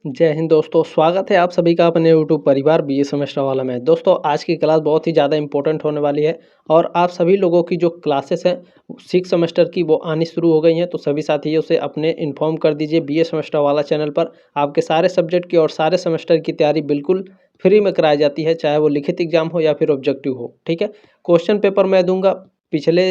जय हिंद दोस्तों, स्वागत है आप सभी का अपने यूट्यूब परिवार बीए सेमेस्टर वाला में। दोस्तों आज की क्लास बहुत ही ज़्यादा इंपॉर्टेंट होने वाली है और आप सभी लोगों की जो क्लासेस हैं 6 सेमेस्टर की वो आनी शुरू हो गई हैं। तो सभी साथियों से अपने इन्फॉर्म कर दीजिए, बीए सेमेस्टर वाला चैनल पर आपके सारे सब्जेक्ट की और सारे सेमेस्टर की तैयारी बिल्कुल फ्री में कराई जाती है, चाहे वो लिखित एग्जाम हो या फिर ऑब्जेक्टिव हो। ठीक है, क्वेश्चन पेपर मैं दूंगा। पिछले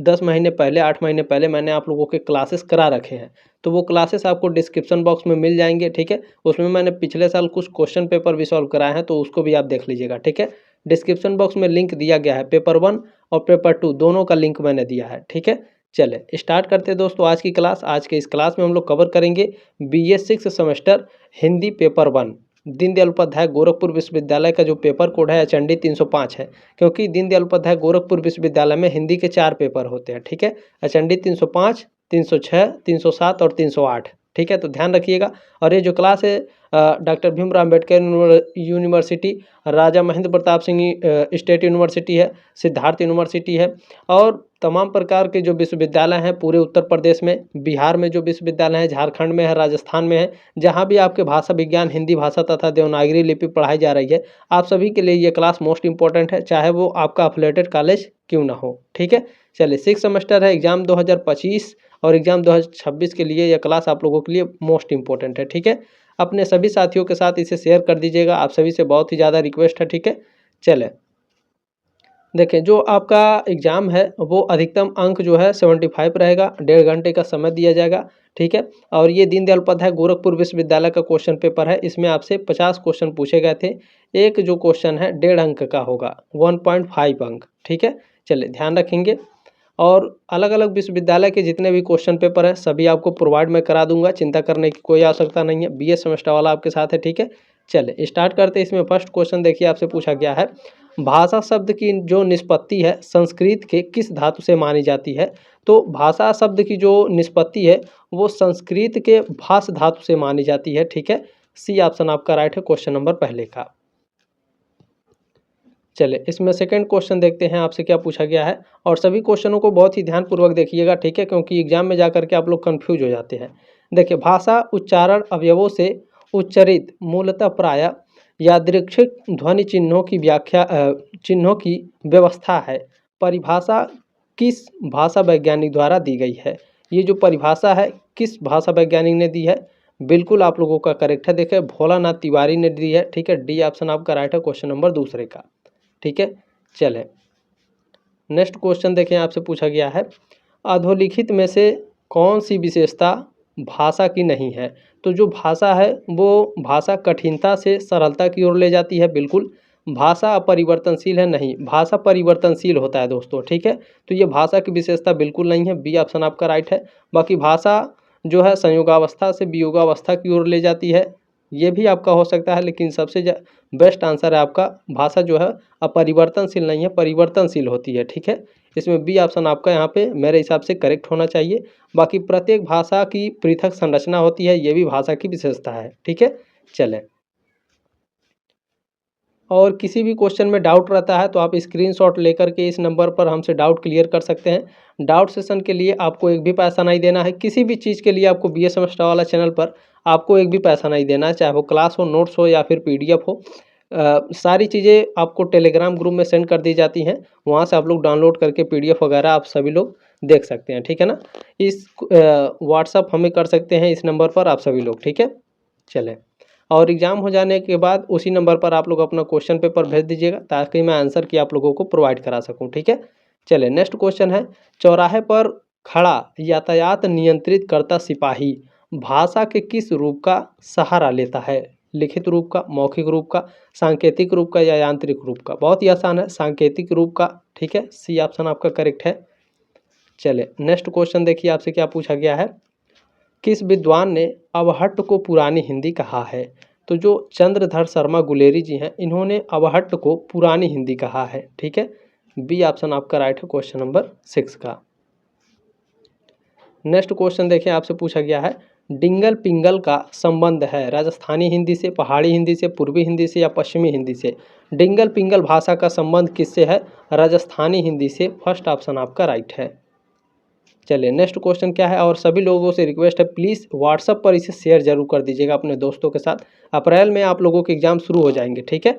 10 महीने पहले 8 महीने पहले मैंने आप लोगों के क्लासेस करा रखे हैं, तो वो क्लासेस आपको डिस्क्रिप्शन बॉक्स में मिल जाएंगे। ठीक है, उसमें मैंने पिछले साल कुछ क्वेश्चन पेपर भी सॉल्व कराए हैं, तो उसको भी आप देख लीजिएगा। ठीक है, डिस्क्रिप्शन बॉक्स में लिंक दिया गया है, पेपर 1 और पेपर 2 दोनों का लिंक मैंने दिया है। ठीक है, चले स्टार्ट करते हैं दोस्तों आज की क्लास। आज के इस क्लास में हम लोग कवर करेंगे BA 6 semester Hindi paper 1। Deendayal Upadhyay Gorakhpur विश्वविद्यालय का जो पेपर कोड है एचएनडी 305 है, क्योंकि दीनदयाल उपाध्याय गोरखपुर विश्वविद्यालय में हिंदी के 4 पेपर होते हैं। ठीक है, एचएनडी 305, 306, 307 और 308। ठीक है, तो ध्यान रखिएगा। और ये जो क्लास है डॉक्टर भीमराव अम्बेडकर यूनिवर्सिटी, राजा महेंद्र प्रताप सिंह स्टेट यूनिवर्सिटी है, सिद्धार्थ यूनिवर्सिटी है और तमाम प्रकार के जो विश्वविद्यालय हैं पूरे उत्तर प्रदेश में, बिहार में जो विश्वविद्यालय है, झारखंड में है, राजस्थान में है, जहाँ भी आपके भाषा विज्ञान, हिंदी भाषा तथा देवनागरी लिपि पढ़ाई जा रही है, आप सभी के लिए ये क्लास मोस्ट इंपॉर्टेंट है, चाहे वो आपका अफिलिएटेड कॉलेज क्यों ना हो। ठीक है, चलिए 6 सेमेस्टर है, एग्जाम 2025 और एग्जाम 2026 के लिए यह क्लास आप लोगों के लिए मोस्ट इंपॉर्टेंट है। ठीक है, अपने सभी साथियों के साथ इसे शेयर कर दीजिएगा, आप सभी से बहुत ही ज़्यादा रिक्वेस्ट है। ठीक है, चले देखें, जो आपका एग्ज़ाम है वो अधिकतम अंक जो है 75 रहेगा, 1.5 घंटे का समय दिया जाएगा। ठीक है, और ये दीनदयाल उपाध्याय गोरखपुर विश्वविद्यालय का क्वेश्चन पेपर है, इसमें आपसे 50 क्वेश्चन पूछे गए थे। एक जो क्वेश्चन है 1.5 अंक का होगा, 1.5 अंक। ठीक है, चलिए ध्यान रखेंगे। और अलग अलग विश्वविद्यालय के जितने भी क्वेश्चन पेपर हैं सभी आपको प्रोवाइड मैं करा दूंगा, चिंता करने की कोई आवश्यकता नहीं है। बीए सेमेस्टर वाला आपके साथ है। ठीक है, चलिए स्टार्ट करते हैं। इसमें फर्स्ट क्वेश्चन देखिए, आपसे पूछा गया है भाषा शब्द की जो निष्पत्ति है संस्कृत के किस धातु से मानी जाती है। तो भाषा शब्द की जो निष्पत्ति है वो संस्कृत के भाष धातु से मानी जाती है। ठीक है, सी ऑप्शन आपका राइट है क्वेश्चन नंबर पहले का। चलिए इसमें सेकंड क्वेश्चन देखते हैं आपसे क्या पूछा गया है, और सभी क्वेश्चनों को बहुत ही ध्यानपूर्वक देखिएगा। ठीक है, क्योंकि एग्जाम में जाकर के आप लोग कंफ्यूज हो जाते हैं। देखिए, भाषा उच्चारण अवयवों से उच्चरित मूलतः प्राय यादृच्छिक ध्वनि चिन्हों की व्याख्या चिन्हों की व्यवस्था है। परिभाषा किस भाषा वैज्ञानिक द्वारा दी गई है। ये जो परिभाषा है किस भाषा वैज्ञानिक ने दी है, बिल्कुल आप लोगों का करेक्ट है। देखिए, भोलानाथ तिवारी ने दी है। ठीक है, डी ऑप्शन आपका राइट है क्वेश्चन नंबर दूसरे का। ठीक है, चलें नेक्स्ट क्वेश्चन देखें, आपसे पूछा गया है अधोलिखित में से कौन सी विशेषता भाषा की नहीं है। तो जो भाषा है वो भाषा कठिनता से सरलता की ओर ले जाती है, बिल्कुल। भाषा अपरिवर्तनशील है, नहीं, भाषा परिवर्तनशील होता है दोस्तों। ठीक है, तो ये भाषा की विशेषता बिल्कुल नहीं है, बी ऑप्शन आपका राइट है। बाकी भाषा जो है संयोगावस्था से वियोगावस्था की ओर ले जाती है, ये भी आपका हो सकता है, लेकिन सबसे बेस्ट आंसर है आपका भाषा जो है अपरिवर्तनशील नहीं है, परिवर्तनशील होती है। ठीक है, इसमें बी ऑप्शन आपका यहाँ पे मेरे हिसाब से करेक्ट होना चाहिए। बाकी प्रत्येक भाषा की पृथक संरचना होती है, ये भी भाषा की विशेषता है। ठीक है, चलें। और किसी भी क्वेश्चन में डाउट रहता है तो आप स्क्रीनशॉट लेकर के इस नंबर पर हमसे डाउट क्लियर कर सकते हैं। डाउट सेशन के लिए आपको एक भी पैसा नहीं देना है, किसी भी चीज़ के लिए आपको बीए सेमेस्टर वाला चैनल पर आपको एक भी पैसा नहीं देना है, चाहे वो क्लास हो, नोट्स हो या फिर पीडीएफ हो। सारी चीज़ें आपको टेलीग्राम ग्रुप में सेंड कर दी जाती हैं, वहाँ से आप लोग डाउनलोड करके पीडीएफ वगैरह आप सभी लोग देख सकते हैं। ठीक है ना, इस व्हाट्सअप हमें कर सकते हैं इस नंबर पर आप सभी लोग। ठीक है, चलें। और एग्ज़ाम हो जाने के बाद उसी नंबर पर आप लोग अपना क्वेश्चन पेपर भेज दीजिएगा, ताकि मैं आंसर की आप लोगों को प्रोवाइड करा सकूं। ठीक है, चलिए नेक्स्ट क्वेश्चन है चौराहे पर खड़ा यातायात नियंत्रित करता सिपाही भाषा के किस रूप का सहारा लेता है। लिखित रूप का, मौखिक रूप का, सांकेतिक रूप का या यांत्रिक रूप का। बहुत ही आसान है, सांकेतिक रूप का। ठीक है, सी ऑप्शन आपका करेक्ट है। चलिए नेक्स्ट क्वेश्चन देखिए, आपसे क्या पूछा गया है किस विद्वान ने अवहट्ट को पुरानी हिंदी कहा है। तो जो चंद्रधर शर्मा गुलेरी जी हैं, इन्होंने अवहट्ट को पुरानी हिंदी कहा है। ठीक है, बी ऑप्शन आपका राइट है क्वेश्चन नंबर 6 का। नेक्स्ट क्वेश्चन देखें, आपसे पूछा गया है डिंगल पिंगल का संबंध है राजस्थानी हिंदी से, पहाड़ी हिंदी से, पूर्वी हिंदी से या पश्चिमी हिंदी से। डिंगल पिंगल भाषा का संबंध किससे है, राजस्थानी हिंदी से। फर्स्ट ऑप्शन आपका राइट है। चलिए नेक्स्ट क्वेश्चन क्या है, और सभी लोगों से रिक्वेस्ट है प्लीज़ व्हाट्सअप पर इसे शेयर जरूर कर दीजिएगा अपने दोस्तों के साथ। अप्रैल में आप लोगों के एग्जाम शुरू हो जाएंगे, ठीक है।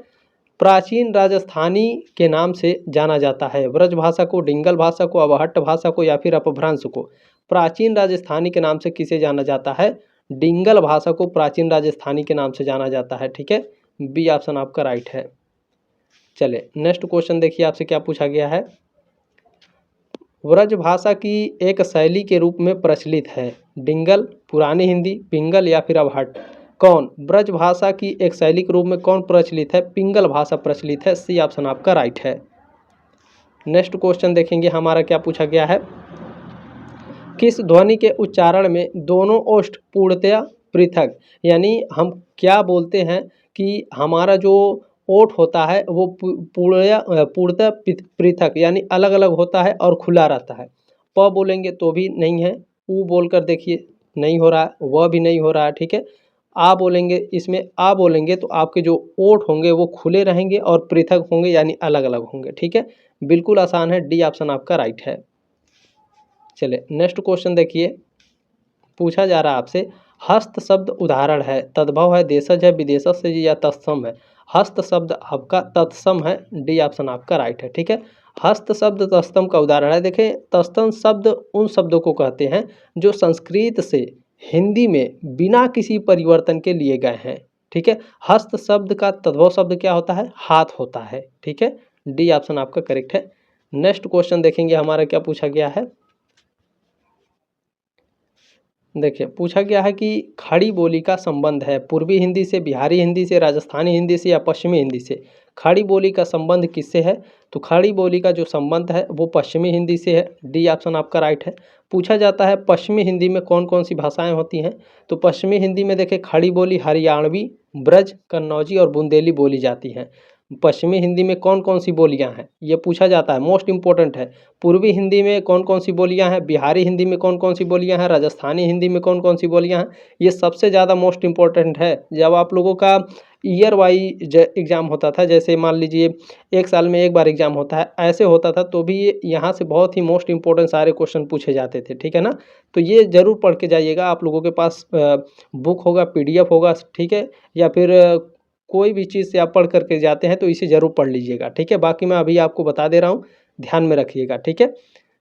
प्राचीन राजस्थानी के नाम से जाना जाता है ब्रज भाषा को, डिंगल भाषा को, अवहट्ट भाषा को या फिर अपभ्रंश को। प्राचीन राजस्थानी के नाम से किसे जाना जाता है? डिंगल भाषा को प्राचीन राजस्थानी के नाम से जाना जाता है, ठीक है। बी ऑप्शन आपका राइट है। चले नेक्स्ट क्वेश्चन देखिए आपसे क्या पूछा गया है। ब्रज भाषा की एक शैली के रूप में प्रचलित है डिंगल, पुरानी हिंदी, पिंगल या फिर अवहट्ट। कौन ब्रज भाषा की एक शैली के रूप में कौन प्रचलित है? पिंगल भाषा प्रचलित है। सी ऑप्शन आपका राइट है। नेक्स्ट क्वेश्चन देखेंगे हमारा क्या पूछा गया है। किस ध्वनि के उच्चारण में दोनों ओष्ठ पूर्णतया पृथक, यानी हम क्या बोलते हैं कि हमारा जो ओठ होता है वो पूर्णतः पृथक यानी अलग अलग होता है और खुला रहता है। प बोलेंगे तो भी नहीं है, ऊ बोलकर देखिए नहीं हो रहा है, वह भी नहीं हो रहा है, ठीक है। आ बोलेंगे, इसमें आ बोलेंगे तो आपके जो ओठ होंगे वो खुले रहेंगे और पृथक होंगे यानी अलग अलग होंगे, ठीक है। बिल्कुल आसान है, डी ऑप्शन आपका राइट है। चलिए नेक्स्ट क्वेश्चन देखिए, पूछा जा रहा है आपसे हस्त शब्द उदाहरण है, तद्भव है, देशज है, विदेशज से या तत्सम है। हस्त शब्द आपका तत्सम है, डी ऑप्शन आपका राइट है, ठीक है। हस्त शब्द तत्सम का उदाहरण है। देखें तत्सम शब्द उन शब्दों को कहते हैं जो संस्कृत से हिंदी में बिना किसी परिवर्तन के लिए गए हैं, ठीक है। हस्त शब्द का तद्भव शब्द क्या होता है? हाथ होता है, ठीक है। डी ऑप्शन आपका करेक्ट है। नेक्स्ट क्वेश्चन देखेंगे हमारा क्या पूछा गया है। देखिए पूछा गया है कि खड़ी बोली का संबंध है पूर्वी हिंदी से, बिहारी हिंदी से, राजस्थानी हिंदी से या पश्चिमी हिंदी से। खड़ी बोली का संबंध किससे है? तो खड़ी बोली का जो संबंध है वो पश्चिमी हिंदी से है, डी ऑप्शन आपका राइट है। पूछा जाता है पश्चिमी हिंदी में कौन कौन सी भाषाएं होती हैं, तो पश्चिमी हिंदी में देखिए खड़ी बोली हरियाणवी, ब्रज, कन्नौजी और बुंदेली बोली जाती हैं। पश्चिमी हिंदी में कौन कौन सी बोलियां हैं ये पूछा जाता है, मोस्ट इंपॉर्टेंट है। पूर्वी हिंदी में कौन कौन सी बोलियां हैं, बिहारी हिंदी में कौन कौन सी बोलियां हैं, राजस्थानी हिंदी में कौन कौन सी बोलियां हैं, ये सबसे ज़्यादा मोस्ट इंपॉर्टेंट है। जब आप लोगों का ईयर वाइज एग्ज़ाम होता था, जैसे मान लीजिए एक साल में एक बार एग्ज़ाम होता है, ऐसे होता था, तो भी ये यहाँ से बहुत ही मोस्ट इंपॉर्टेंट सारे क्वेश्चन पूछे जाते थे, ठीक है ना। तो ये ज़रूर पढ़ के जाइएगा, आप लोगों के पास बुक होगा, PDF होगा, ठीक है, या फिर कोई भी चीज़ से आप पढ़ करके जाते हैं तो इसे ज़रूर पढ़ लीजिएगा, ठीक है। बाकी मैं अभी आपको बता दे रहा हूँ, ध्यान में रखिएगा, ठीक है।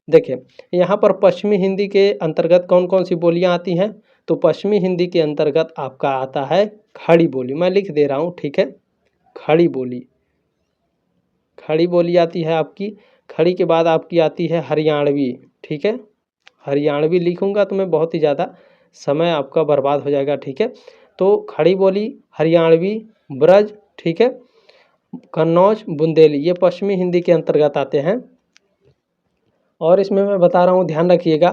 देखिए यहाँ पर पश्चिमी हिंदी के अंतर्गत कौन कौन सी बोलियाँ आती हैं, तो पश्चिमी हिंदी के अंतर्गत आपका आता है खड़ी बोली, मैं लिख दे रहा हूँ, ठीक है। खड़ी बोली, खड़ी बोली आती है आपकी। खड़ी के बाद आपकी आती है हरियाणवी, ठीक है। हरियाणवी लिखूंगा तो मैं बहुत ही ज़्यादा समय आपका बर्बाद हो जाएगा, ठीक है। तो खड़ी बोली, हरियाणवी, ब्रज, ठीक है, कन्नौज, बुंदेली, ये पश्चिमी हिंदी के अंतर्गत आते हैं। और इसमें मैं बता रहा हूँ, ध्यान रखिएगा।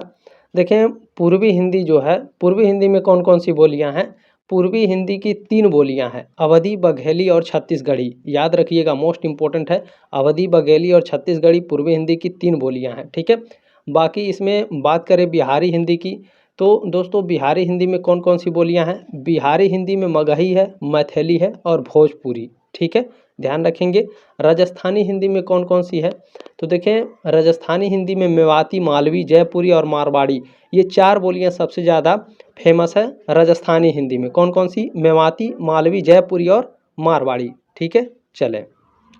देखें पूर्वी हिंदी जो है, पूर्वी हिंदी में कौन कौन सी बोलियां हैं? पूर्वी हिंदी की 3 बोलियां हैं, अवधी, बघेली और छत्तीसगढ़ी। याद रखिएगा, मोस्ट इंपॉर्टेंट है, अवधी, बघेली और छत्तीसगढ़ी पूर्वी हिंदी की 3 बोलियां हैं, ठीक है। बाकी इसमें बात करें बिहारी हिंदी की, तो दोस्तों बिहारी हिंदी में कौन कौन सी बोलियां हैं? बिहारी हिंदी में मगही है, मैथिली है और भोजपुरी, ठीक है, ध्यान रखेंगे। राजस्थानी हिंदी में कौन कौन सी है, तो देखें राजस्थानी हिंदी में मेवाती, मालवी, जयपुरी और मारवाड़ी, ये 4 बोलियां सबसे ज़्यादा फेमस है राजस्थानी हिंदी में। कौन कौन सी? मेवाती, मालवी, जयपुरी और मारवाड़ी, ठीक है। चले,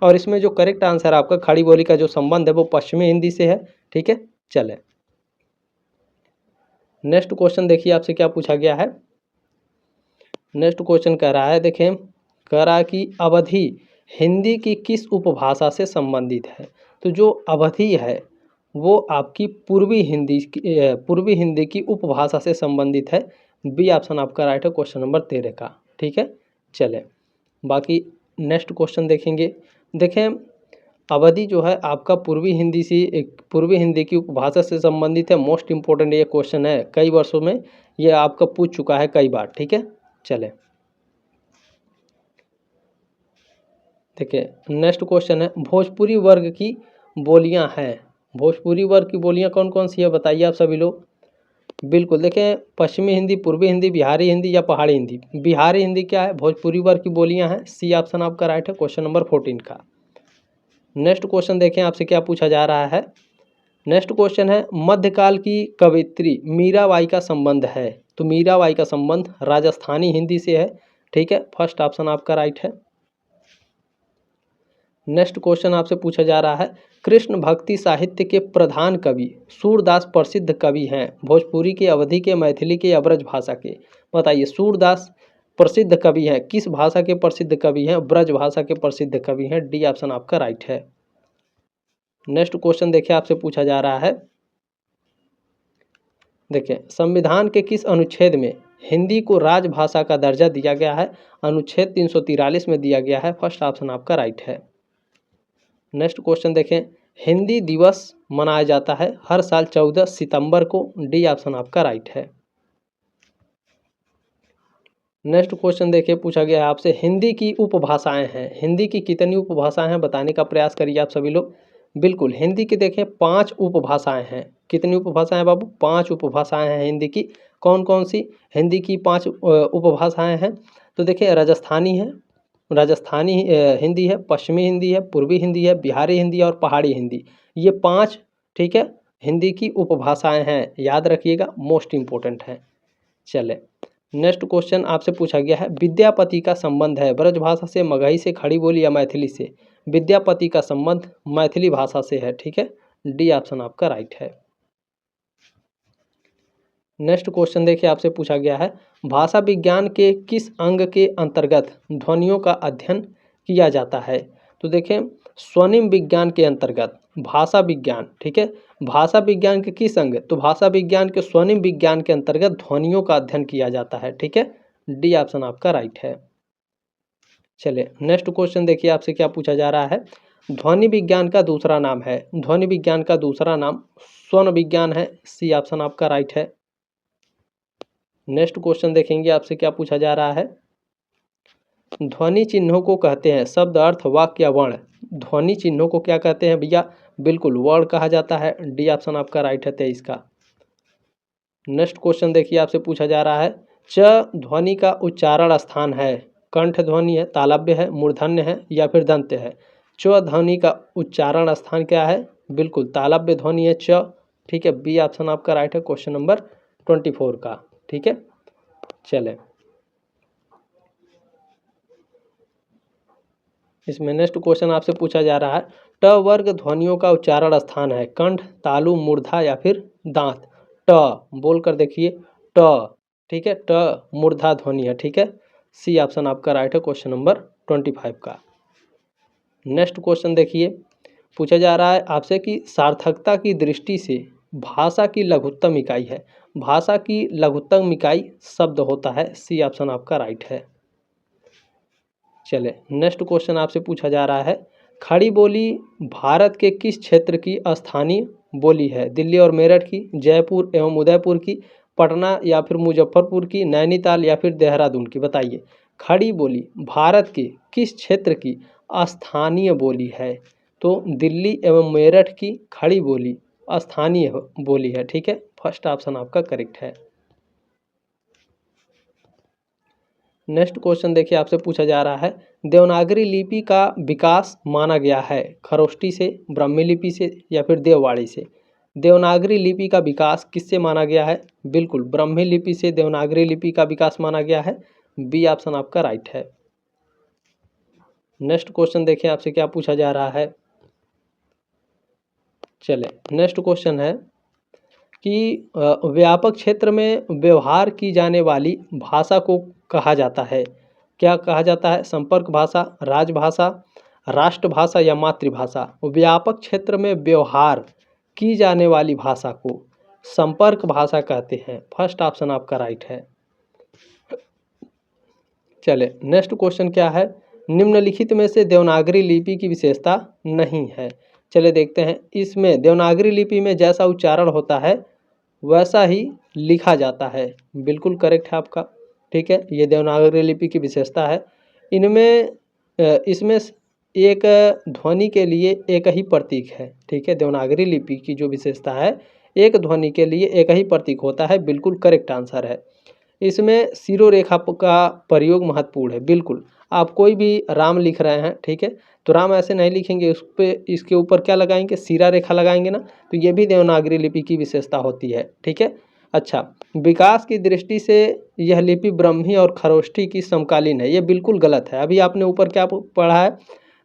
और इसमें जो करेक्ट आंसर आपका खड़ी बोली का जो संबंध है वो पश्चिमी हिंदी से है, ठीक है। चले नेक्स्ट क्वेश्चन देखिए आपसे क्या पूछा गया है। नेक्स्ट क्वेश्चन कह रहा है, देखें कह रहा है कि अवधी हिंदी की किस उपभाषा से संबंधित है, तो जो अवधी है वो आपकी पूर्वी हिंदी की उपभाषा से संबंधित है, बी ऑप्शन आपका राइट है, क्वेश्चन नंबर 13 का, ठीक है। चलें बाकी नेक्स्ट क्वेश्चन देखेंगे। देखें अवधी जो है आपका पूर्वी हिंदी की उपभाषा से संबंधित है, मोस्ट इंपॉर्टेंट ये क्वेश्चन है, कई वर्षों में ये आपका पूछ चुका है कई बार, ठीक है। चलें देखिए नेक्स्ट क्वेश्चन है, भोजपुरी वर्ग की बोलियां हैं, भोजपुरी वर्ग की बोलियां कौन कौन सी है बताइए आप सभी लोग। बिल्कुल, देखें पश्चिमी हिंदी, पूर्वी हिंदी, बिहारी हिंदी या पहाड़ी हिंदी। बिहारी हिंदी क्या है? भोजपुरी वर्ग की बोलियां हैं, सी ऑप्शन आपका राइट है, क्वेश्चन नंबर 14 का। नेक्स्ट क्वेश्चन देखें आपसे क्या पूछा जा रहा है। नेक्स्ट क्वेश्चन है मध्यकाल की कवयित्री मीराबाई का संबंध है। तो मीराबाई का संबंध राजस्थानी हिंदी से है। ठीक है, फर्स्ट ऑप्शन आपका राइट है। नेक्स्ट क्वेश्चन आपसे पूछा जा रहा है कृष्ण भक्ति साहित्य के प्रधान कवि सूरदास प्रसिद्ध कवि हैं भोजपुरी के, अवधी के, मैथिली के या ब्रज भाषा के। बताइए, सूरदास प्रसिद्ध कवि हैं, किस भाषा के प्रसिद्ध कवि हैं? ब्रज भाषा के प्रसिद्ध कवि हैं। डी ऑप्शन आपका राइट है। नेक्स्ट क्वेश्चन देखिए आपसे पूछा जा रहा है, देखिए संविधान के किस अनुच्छेद में हिंदी को राजभाषा का दर्जा दिया गया है? अनुच्छेद 343 में दिया गया है। फर्स्ट ऑप्शन आपका राइट है। नेक्स्ट क्वेश्चन देखें, हिंदी दिवस मनाया जाता है हर साल 14 सितंबर को। डी ऑप्शन आपका राइट है। नेक्स्ट क्वेश्चन देखिए पूछा गया है आपसे हिंदी की उपभाषाएं हैं, हिंदी की कितनी उपभाषाएं हैं बताने का प्रयास करिए आप सभी लोग। बिल्कुल, हिंदी की देखें 5 उपभाषाएं हैं। कितनी उपभाषाएं हैं बाबू? 5 उपभाषाएं हैं हिंदी की। कौन कौन सी हिंदी की 5 उपभाषाएं हैं? तो देखिए राजस्थानी है, राजस्थानी हिंदी है, पश्चिमी हिंदी है, पूर्वी हिंदी है, बिहारी हिंदी है और पहाड़ी हिंदी। ये 5 ठीक है हिंदी की उपभाषाएं हैं, याद रखिएगा, मोस्ट इम्पोर्टेंट है। चले नेक्स्ट क्वेश्चन आपसे पूछा गया है विद्यापति का संबंध है ब्रजभाषा से, मगही से, खड़ी बोली या मैथिली से? विद्यापति का संबंध मैथिली भाषा से है। ठीक है, डी ऑप्शन आपका राइट है। नेक्स्ट क्वेश्चन देखिए आपसे पूछा गया है भाषा विज्ञान के किस अंग के अंतर्गत ध्वनियों का अध्ययन किया जाता है? तो देखें स्वनिम विज्ञान के अंतर्गत भाषा विज्ञान, ठीक है, भाषा विज्ञान के किस अंग? तो भाषा विज्ञान के स्वनिम विज्ञान के अंतर्गत ध्वनियों का अध्ययन किया जाता है। ठीक है, डी ऑप्शन आपका राइट है। चलिए नेक्स्ट क्वेश्चन देखिए आपसे क्या पूछा जा रहा है ध्वनि विज्ञान का दूसरा नाम है। ध्वनि विज्ञान का दूसरा नाम स्वन विज्ञान है। सी ऑप्शन आपका राइट है। नेक्स्ट क्वेश्चन देखेंगे आपसे क्या पूछा जा रहा है ध्वनि चिन्हों को कहते हैं शब्द, अर्थ, वाक्य या वर्ण? ध्वनि चिन्हों को क्या कहते हैं भैया? बिल्कुल वर्ण कहा जाता है। डी ऑप्शन आपका राइट है 23 का। नेक्स्ट क्वेश्चन देखिए आपसे पूछा जा रहा है च ध्वनि का उच्चारण स्थान है, कंठ ध्वनि है, तालव्य है, मूर्धन्य है या फिर दंत्य है? च ध्वनि का उच्चारण स्थान क्या है? बिल्कुल तालव्य ध्वनि है च। ठीक है, बी ऑप्शन आपका राइट है क्वेश्चन नंबर 24 का। ठीक है, चले इसमें नेक्स्ट क्वेश्चन आपसे पूछा जा रहा है ट वर्ग ध्वनियों का उच्चारण स्थान है, कंठ, तालु, मूर्धा या फिर दांत? ट बोल कर देखिए, ट। ठीक है, ट मूर्धा ध्वनि है। ठीक है, सी ऑप्शन आपका राइट है क्वेश्चन नंबर 25 का। नेक्स्ट क्वेश्चन देखिए पूछा जा रहा है आपसे कि सार्थकता की दृष्टि से भाषा की लघुत्तम इकाई है। भाषा की लघुत्तम इकाई शब्द होता है। सी ऑप्शन आपका राइट है। चले नेक्स्ट क्वेश्चन आपसे पूछा जा रहा है खड़ी बोली भारत के किस क्षेत्र की स्थानीय बोली है? दिल्ली और मेरठ की, जयपुर एवं उदयपुर की, पटना या फिर मुजफ्फरपुर की, नैनीताल या फिर देहरादून की? बताइए, खड़ी बोली भारत के किस क्षेत्र की स्थानीय बोली है? तो दिल्ली एवं मेरठ की खड़ी बोली स्थानीय बोली है। ठीक है, फर्स्ट ऑप्शन आपका करेक्ट है। नेक्स्ट क्वेश्चन देखिए आपसे पूछा जा रहा है देवनागरी लिपि का विकास माना गया है खरोष्टी से, ब्राह्मी लिपि से या फिर देववाड़ी से? देवनागरी लिपि का विकास किससे माना गया है? बिल्कुल ब्राह्मी लिपि से देवनागरी लिपि का विकास माना गया है। बी ऑप्शन आपका राइट है। नेक्स्ट क्वेश्चन देखिए आपसे क्या पूछा जा रहा है। चले नेक्स्ट क्वेश्चन है कि व्यापक क्षेत्र में व्यवहार की जाने वाली भाषा को कहा जाता है, क्या कहा जाता है? संपर्क भाषा, राजभाषा, राष्ट्रभाषा या मातृभाषा? व्यापक क्षेत्र में व्यवहार की जाने वाली भाषा को संपर्क भाषा कहते हैं। फर्स्ट ऑप्शन आपका राइट है। चले नेक्स्ट क्वेश्चन क्या है निम्नलिखित में से देवनागरी लिपि की विशेषता नहीं है? चले देखते हैं, इसमें देवनागरी लिपि में जैसा उच्चारण होता है वैसा ही लिखा जाता है। बिल्कुल करेक्ट है आपका। ठीक है, ये देवनागरी लिपि की विशेषता है। इनमें इसमें एक ध्वनि के लिए एक ही प्रतीक है। ठीक है, देवनागरी लिपि की जो विशेषता है एक ध्वनि के लिए एक ही प्रतीक होता है। बिल्कुल करेक्ट आंसर है। इसमें शिरोरेखा का प्रयोग महत्वपूर्ण है। बिल्कुल, आप कोई भी राम लिख रहे हैं, ठीक है, तो राम ऐसे नहीं लिखेंगे, उस पे इसके ऊपर क्या लगाएंगे, शिरा रेखा लगाएंगे ना, तो ये भी देवनागरी लिपि की विशेषता होती है, ठीक है। अच्छा, विकास की दृष्टि से यह लिपि ब्रह्मी और खरोष्ठी की समकालीन है, ये बिल्कुल गलत है। अभी आपने ऊपर क्या पढ़ा है,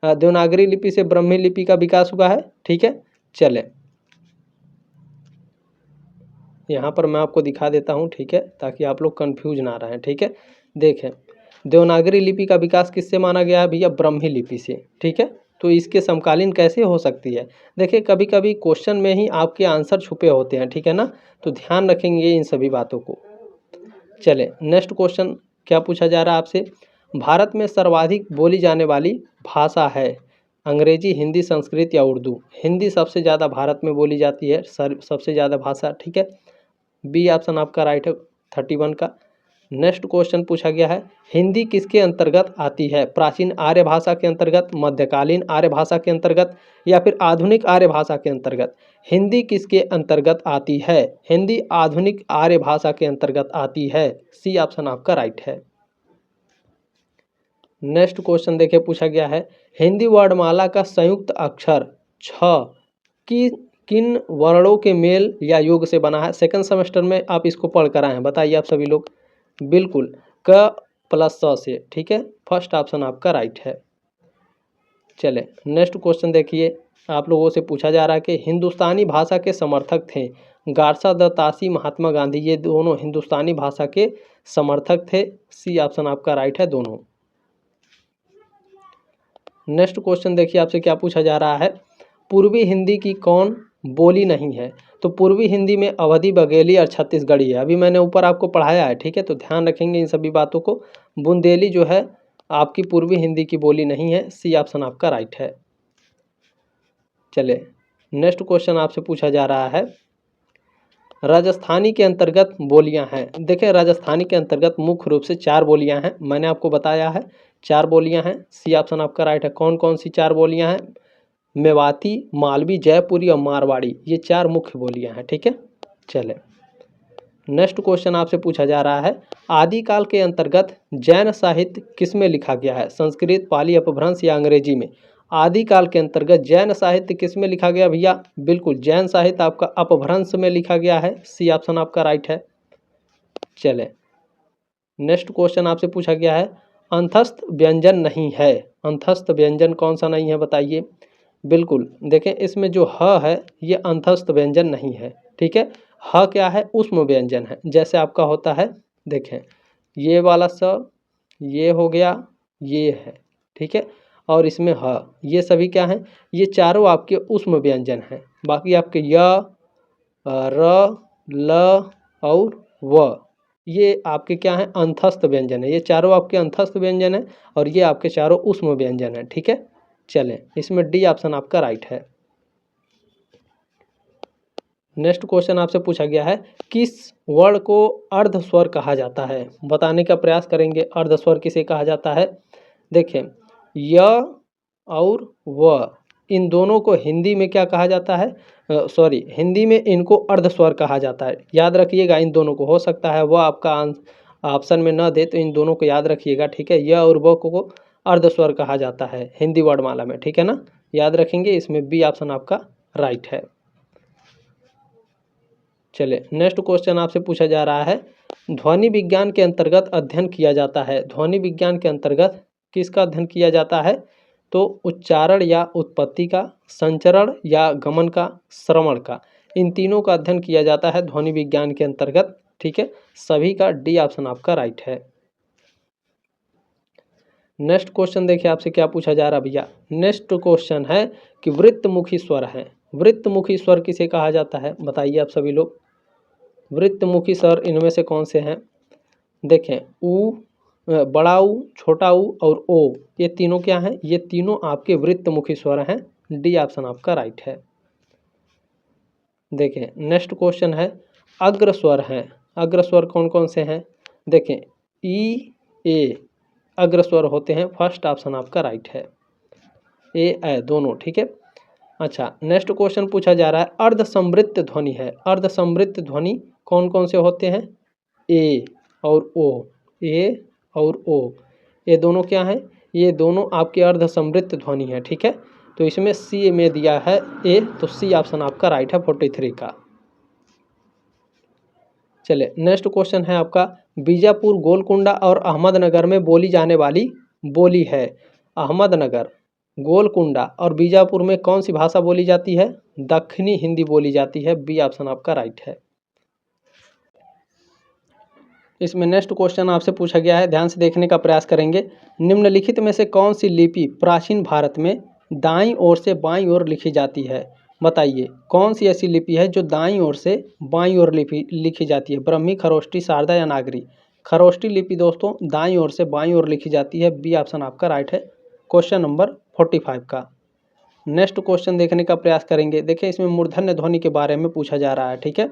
देवनागरी लिपि से ब्रह्मी लिपि का विकास हुआ है, ठीक है। चले यहाँ पर मैं आपको दिखा देता हूँ, ठीक है, ताकि आप लोग कंफ्यूज ना रहें, ठीक है। देखें, देवनागरी लिपि का विकास किससे माना गया है भैया, ब्रह्मी लिपि से, ठीक है। तो इसके समकालीन कैसे हो सकती है, देखिए कभी कभी क्वेश्चन में ही आपके आंसर छुपे होते हैं, ठीक है ना, तो ध्यान रखेंगे इन सभी बातों को। चले नेक्स्ट क्वेश्चन क्या पूछा जा रहा है आपसे, भारत में सर्वाधिक बोली जाने वाली भाषा है अंग्रेजी, हिंदी, संस्कृत या उर्दू। हिंदी सबसे ज़्यादा भारत में बोली जाती है, सबसे ज़्यादा भाषा, ठीक है। बी ऑप्शन आपका राइट है 31 का। नेक्स्ट क्वेश्चन पूछा गया है, हिंदी किसके अंतर्गत आती है, प्राचीन आर्य भाषा के अंतर्गत, मध्यकालीन आर्य भाषा के अंतर्गत या फिर आधुनिक आर्य भाषा के अंतर्गत। हिंदी किसके अंतर्गत आती है, हिंदी आधुनिक आर्य भाषा के अंतर्गत आती है, सी ऑप्शन आपका राइट है। नेक्स्ट क्वेश्चन देखिए पूछा गया है, हिंदी वर्णमाला का संयुक्त अक्षर छ की किन वर्णों के मेल या योग से बना है। सेकंड सेमेस्टर में आप इसको पढ़ कर आए हैं, बताइए आप सभी लोग। बिल्कुल, क प्लस स से, ठीक है, फर्स्ट ऑप्शन आपका राइट है। चले नेक्स्ट क्वेश्चन देखिए, आप लोगों से पूछा जा रहा है कि हिंदुस्तानी भाषा के समर्थक थे गारसा दत्तासी, महात्मा गांधी, ये दोनों हिंदुस्तानी भाषा के समर्थक थे, सी ऑप्शन आपका राइट है दोनों। नेक्स्ट क्वेश्चन देखिए आपसे क्या पूछा जा रहा है, पूर्वी हिंदी की कौन बोली नहीं है। तो पूर्वी हिंदी में अवधी, बघेली और छत्तीसगढ़ी है, अभी मैंने ऊपर आपको पढ़ाया है, ठीक है, तो ध्यान रखेंगे इन सभी बातों को। बुंदेली जो है आपकी पूर्वी हिंदी की बोली नहीं है, सी ऑप्शन आपका राइट है। चले नेक्स्ट क्वेश्चन आपसे पूछा जा रहा है, राजस्थानी के अंतर्गत बोलियां हैं। देखिए राजस्थानी के अंतर्गत मुख्य रूप से 4 बोलियां हैं, मैंने आपको बताया है 4 बोलियां हैं, सी ऑप्शन आपका राइट है। कौन कौन सी 4 बोलियां हैं, मेवाती, मालवी, जयपुरी और मारवाड़ी, ये 4 मुख्य बोलियां हैं, ठीक है। चले नेक्स्ट क्वेश्चन आपसे पूछा जा रहा है, आदिकाल के अंतर्गत जैन साहित्य किस में लिखा गया है, संस्कृत, पाली, अपभ्रंश या अंग्रेजी में। आदिकाल के अंतर्गत जैन साहित्य किस में लिखा गया भैया, बिल्कुल जैन साहित्य आपका अपभ्रंश में लिखा गया है, सी ऑप्शन आपका राइट है। चले नेक्स्ट क्वेश्चन आपसे पूछा गया है, अंतस्थ व्यंजन नहीं है, अंतस्थ व्यंजन कौन सा नहीं है बताइए। बिल्कुल देखें, इसमें जो ह है ये अंतस्थ व्यंजन नहीं है, ठीक है। ह क्या है, ऊष्म व्यंजन है, जैसे आपका होता है, देखें ये वाला स, ये हो गया, ये है, ठीक है, और इसमें ह, ये सभी क्या हैं, ये चारों आपके ऊष्म व्यंजन हैं। बाकी आपके य, र, ल और व, ये आपके क्या हैं, अंतस्थ व्यंजन है, ये चारों आपके अंतस्थ व्यंजन है और ये आपके चारों ऊष्म व्यंजन है, ठीक है। चलें इसमें डी ऑप्शन आपका राइट है। नेक्स्ट क्वेश्चन आपसे पूछा गया है, किस वर्ण को अर्ध स्वर कहा जाता है, बताने का प्रयास करेंगे अर्ध स्वर किसे कहा जाता है। देखें य और व, इन दोनों को हिंदी में क्या कहा जाता है, सॉरी हिंदी में इनको अर्ध स्वर कहा जाता है, याद रखिएगा इन दोनों को। हो सकता है वह आपका ऑप्शन में न दे, तो इन दोनों को याद रखिएगा, ठीक है। य और व को अर्ध स्वर कहा जाता है हिंदी वर्णमाला में, ठीक है ना, याद रखेंगे। इसमें बी ऑप्शन आपका राइट है। चलिए नेक्स्ट क्वेश्चन आपसे पूछा जा रहा है, ध्वनि विज्ञान के अंतर्गत अध्ययन किया जाता है, ध्वनि विज्ञान के अंतर्गत किसका अध्ययन किया जाता है, तो उच्चारण या उत्पत्ति का, संचरण या गमन का, श्रवण का, इन तीनों का अध्ययन किया जाता है ध्वनि विज्ञान के अंतर्गत, ठीक है। सभी का डी ऑप्शन आपका राइट है। नेक्स्ट क्वेश्चन देखिए आपसे क्या पूछा जा रहा भैया, नेक्स्ट क्वेश्चन है कि वृत्तमुखी स्वर है, वृत्तमुखी स्वर किसे कहा जाता है, बताइए आप सभी लोग। वृत्तमुखी स्वर इनमें से कौन से हैं, देखें ऊ, बड़ा ऊ, छोटा ऊ और ओ, ये तीनों क्या हैं, ये तीनों आपके वृत्तमुखी स्वर हैं, डी ऑप्शन आपका राइट है। देखें नेक्स्ट क्वेश्चन है, अग्र स्वर हैं, अग्र स्वर कौन कौन से हैं, देखें ई, ए अग्र स्वर होते हैं, फर्स्ट ऑप्शन आपका राइट है, ए दोनों, ठीक है। अच्छा नेक्स्ट क्वेश्चन पूछा जा रहा है, अर्ध समृद्ध ध्वनि है, अर्ध समृद्ध ध्वनि कौन कौन से होते हैं, ए, और ओ, ए और ओ, ये दोनों क्या हैं? ये दोनों आपके अर्ध समृद्ध ध्वनि है, ठीक है। तो इसमें सी में दिया है ए, तो सी ऑप्शन आपका राइट है 43 का। चलिए नेक्स्ट क्वेश्चन है आपका, बीजापुर, गोलकुंडा और अहमदनगर में बोली जाने वाली बोली है। अहमदनगर, गोलकुंडा और बीजापुर में कौन सी भाषा बोली जाती है? दक्षिणी हिंदी बोली जाती है। बी ऑप्शन आपका राइट है। इसमें नेक्स्ट क्वेश्चन आपसे पूछा गया है, ध्यान से देखने का प्रयास करेंगे। निम्नलिखित में से कौन सी लिपि प्राचीन भारत में दाईं ओर से बाईं ओर लिखी जाती है? बताइए कौन सी ऐसी लिपि है जो दाईं ओर से बाईं ओर लिखी जाती है? ब्रह्मी, खरोष्टी, शारदा या नागरी? खरोष्टी लिपि दोस्तों दाईं ओर से बाईं ओर लिखी जाती है। बी ऑप्शन आपका राइट है क्वेश्चन नंबर 45 का। नेक्स्ट क्वेश्चन देखने का प्रयास करेंगे। देखिए इसमें मूर्धन्य ध्वनि के बारे में पूछा जा रहा है, ठीक है।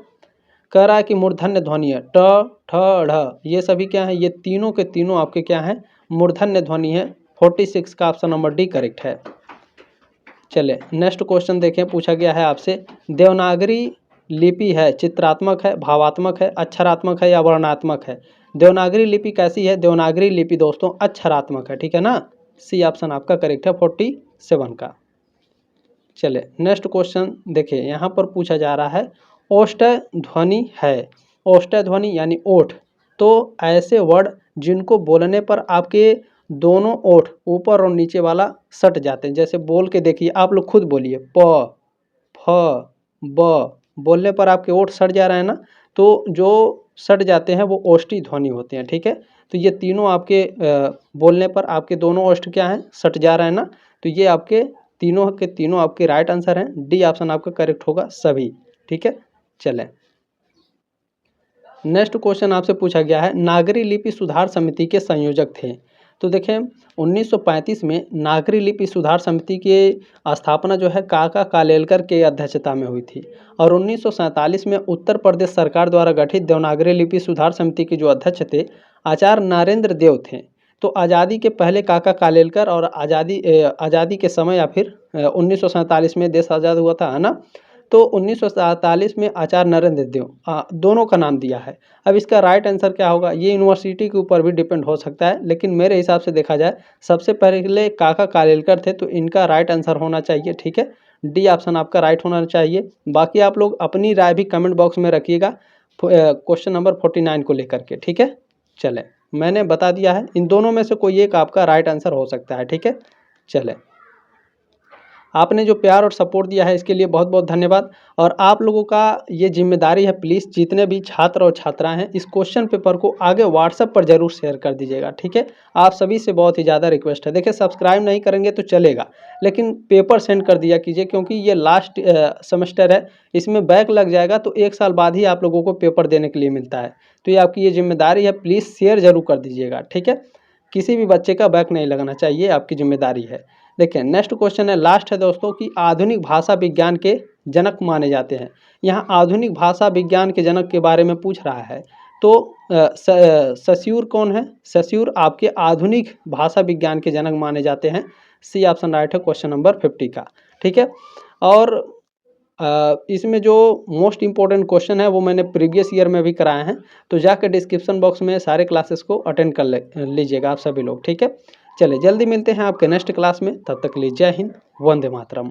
कह रहा है कि मूर्धन्य ध्वनि है ट, ठ, ढ़, ये सभी क्या है? ये तीनों के तीनों आपके क्या हैं? मूर्धन्य ध्वनि है। 46 का ऑप्शन नंबर डी करेक्ट है। चले नेक्स्ट क्वेश्चन देखें, पूछा गया है आपसे, देवनागरी लिपि है चित्रात्मक है, भावात्मक है, अक्षरात्मक है या वर्णात्मक है? देवनागरी लिपि कैसी है? देवनागरी लिपि दोस्तों अक्षरात्मक है, ठीक है ना। सी ऑप्शन आपका करेक्ट है 47 का। चले नेक्स्ट क्वेश्चन देखिए, यहाँ पर पूछा जा रहा है ओष्ठ्य ध्वनि है। ओष्ठ्य ध्वनि यानी ओठ, तो ऐसे वर्ड जिनको बोलने पर आपके दोनों ओठ ऊपर और नीचे वाला सट जाते हैं। जैसे बोल के देखिए, आप लोग खुद बोलिए, प, फ, ब, बोलने पर आपके ओठ सट जा रहे हैं ना, तो जो सट जाते हैं वो ओष्ठी ध्वनि होते हैं, ठीक है। तो ये तीनों आपके बोलने पर आपके दोनों ओष्ठ क्या हैं? सट जा रहे हैं ना, तो ये आपके तीनों के तीनों आपके राइट आंसर हैं। डी ऑप्शन आपका करेक्ट होगा सभी, ठीक है। चलें नेक्स्ट क्वेश्चन आपसे पूछा गया है, नागरी लिपि सुधार समिति के संयोजक थे। तो देखें 1935 में नागरी लिपि सुधार समिति की स्थापना जो है काका कालेलकर के अध्यक्षता में हुई थी, और 1947 में उत्तर प्रदेश सरकार द्वारा गठित देवनागरी लिपि सुधार समिति के जो अध्यक्ष थे आचार्य नरेंद्र देव थे। तो आज़ादी के पहले काका कालेलकर और आज़ादी के समय या फिर 1947 में देश आज़ाद हुआ था, है ना, तो 1947 में आचार्य नरेंद्र देव दोनों का नाम दिया है। अब इसका राइट आंसर क्या होगा? ये यूनिवर्सिटी के ऊपर भी डिपेंड हो सकता है, लेकिन मेरे हिसाब से देखा जाए सबसे पहले काका कालेलकर थे, तो इनका राइट आंसर होना चाहिए, ठीक है। डी ऑप्शन आपका राइट होना चाहिए। बाकी आप लोग अपनी राय भी कमेंट बॉक्स में रखिएगा क्वेश्चन नंबर 49 को लेकर के, ठीक है। चले मैंने बता दिया है, इन दोनों में से कोई एक आपका राइट आंसर हो सकता है, ठीक है। चले आपने जो प्यार और सपोर्ट दिया है इसके लिए बहुत बहुत धन्यवाद। और आप लोगों का ये जिम्मेदारी है, प्लीज़ जितने भी छात्र और छात्राएं हैं इस क्वेश्चन पेपर को आगे व्हाट्सएप पर जरूर शेयर कर दीजिएगा, ठीक है। आप सभी से बहुत ही ज़्यादा रिक्वेस्ट है। देखिए सब्सक्राइब नहीं करेंगे तो चलेगा, लेकिन पेपर सेंड कर दिया कीजिए, क्योंकि ये लास्ट सेमेस्टर है, इसमें बैक लग जाएगा तो 1 साल बाद ही आप लोगों को पेपर देने के लिए मिलता है। तो ये आपकी ये जिम्मेदारी है, प्लीज़ शेयर जरूर कर दीजिएगा, ठीक है। किसी भी बच्चे का बैक नहीं लगना चाहिए, आपकी जिम्मेदारी है। देखिए नेक्स्ट क्वेश्चन है, लास्ट है दोस्तों, कि आधुनिक भाषा विज्ञान के जनक माने जाते हैं। यहाँ आधुनिक भाषा विज्ञान के जनक के बारे में पूछ रहा है, तो सस्यूर कौन है? सस्यूर आपके आधुनिक भाषा विज्ञान के जनक माने जाते हैं। सी ऑप्शन राइट है क्वेश्चन नंबर 50 का, ठीक है। और इसमें जो मोस्ट इम्पोर्टेंट क्वेश्चन है वो मैंने प्रीवियस ईयर में भी कराए हैं, तो जाकर डिस्क्रिप्शन बॉक्स में सारे क्लासेस को अटेंड कर लीजिएगा आप सभी लोग, ठीक है। चलिए जल्दी मिलते हैं आपके नेक्स्ट क्लास में, तब तक के लिए जय हिंद, वंदे मातरम।